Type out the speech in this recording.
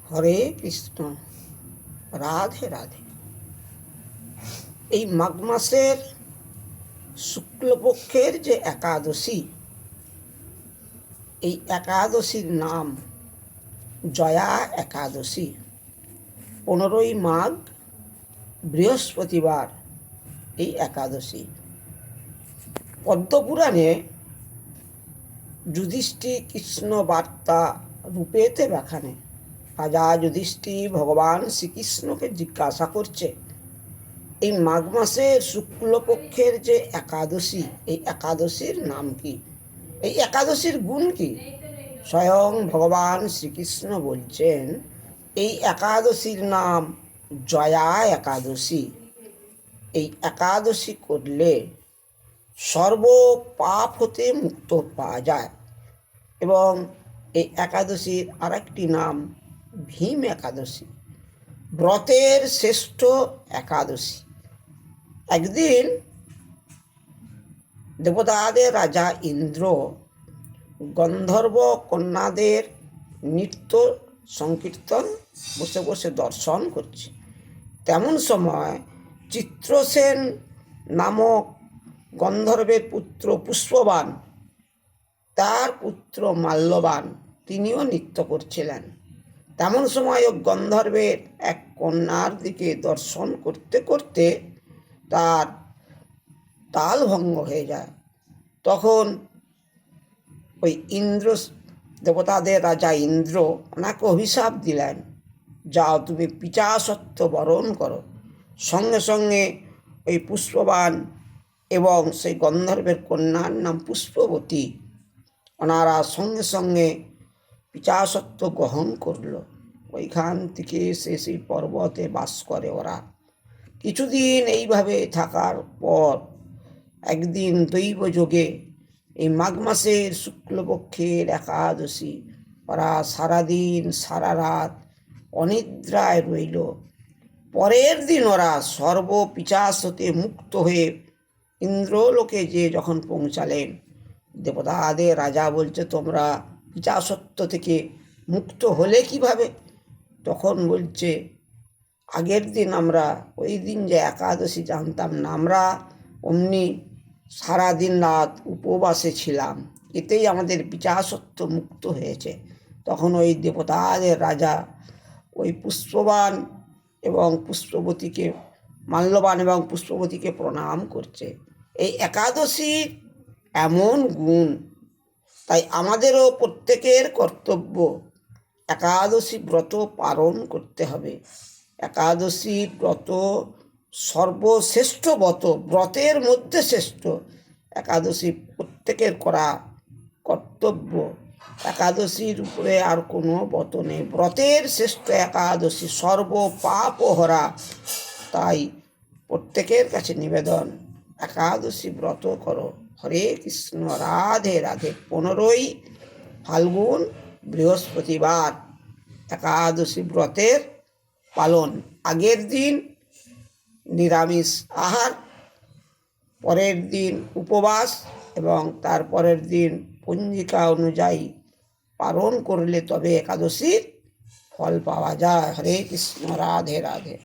হরে কৃষ্ণ, রাধে রাধে। এই মাঘ মাসের শুক্লপক্ষের যে একাদশী, এই একাদশীর নাম জয়া একাদশী। 15ই মাঘ বৃহস্পতিবার এই একাদশী। পদ্মপুরাণে যুধিষ্ঠির কৃষ্ণ বার্তা রূপেতে ব্যাখানে রাজা যুধিষ্ঠির ভগবান শ্রীকৃষ্ণকে জিজ্ঞাসা করছে, এই মাঘ মাসের শুক্লপক্ষের যে একাদশী, এই একাদশীর নাম কি, এই একাদশীর গুণ কি? স্বয়ং ভগবান শ্রীকৃষ্ণ বলছেন, এই একাদশীর নাম জয়া একাদশী। এই একাদশী করলে সর্ব পাপ হতে মুক্ত পাওয়া যায়। এবং এই একাদশীর আরেকটি নাম ভীম একাদশী, ব্রতের শ্রেষ্ঠ একাদশী। একদিন দেবতাদের রাজা ইন্দ্র গন্ধর্ব কন্যাদের নৃত্য সংকীর্তন বসে বসে দর্শন করছে। তেমন সময় চিত্রসেন নামক গন্ধর্বের পুত্র পুষ্পবান, তার পুত্র মাল্যবান, তিনিও নৃত্য করছিলেন। তেমন সময় গন্ধর্বের এক কন্যার দিকে দর্শন করতে করতে তার তাল ভঙ্গ হয়ে যায়। তখন ওই ইন্দ্র, দেবতাদের রাজা ইন্দ্র ওনাকে অভিশাপ দিলেন, যাও তুমি পিশাচত্ব বরণ করো। সঙ্গে সঙ্গে ওই পুষ্পবান এবং সেই গন্ধর্বের কন্যার নাম পুষ্পবতী, ওনারা সঙ্গে সঙ্গে পিশাচত্ব গ্রহণ করল। ওইখান থেকে সেই পর্বতে বাস করে ওরা। কিছুদিন এইভাবে থাকার পর একদিন দৈবযোগে এই মাঘ মাসের শুক্লপক্ষের একাদশী ওরা সারাদিন সারা রাত অনিদ্রায় রইল। পরের দিন ওরা সর্বপিশাচ হতে মুক্ত হয়ে ইন্দ্রলোকে যে যখন পৌঁছালেন, দেবতাদের রাজা বলছে, তোমরা পিশাচত্ব থেকে মুক্ত হলে কিভাবে? তখন বলছে, আগের দিন আমরা ওই দিন যে একাদশী জানতাম না, আমরা অমনি সারাদিন রাত উপবাসে ছিলাম, এতেই আমাদের পিশাচত্ব মুক্ত হয়েছে। তখন ওই দেবতাদের রাজা ওই পুষ্পবান এবং পুষ্পবতীকে, মাল্যবান এবং পুষ্পবতীকে প্রণাম করছে। এই একাদশীর এমন গুণ, তাই আমাদেরও প্রত্যেকের কর্তব্য একাদশী ব্রত পালন করতে হবে। একাদশী ব্রত সর্বশ্রেষ্ঠ ব্রত, ব্রতের মধ্যে শ্রেষ্ঠ। একাদশী প্রত্যেকের করা কর্তব্য। একাদশীর উপরে আর কোনো ব্রত নেই। ব্রতের শ্রেষ্ঠ একাদশী, সর্ব পাপহরা। তাই প্রত্যেকের কাছে নিবেদন, একাদশী ব্রত করো। হরে কৃষ্ণ, রাধে রাধে। 15ই ফাল্গুন বৃহস্পতিবার একাদশী ব্রতের পালন। আগের দিন নিরামিষ আহার, পরের দিন উপবাস এবং তারপরের দিন পঞ্জিকা অনুযায়ী পালন করলে তবে একাদশীর ফল পাওয়া যায়। হরে কৃষ্ণ, রাধে রাধে।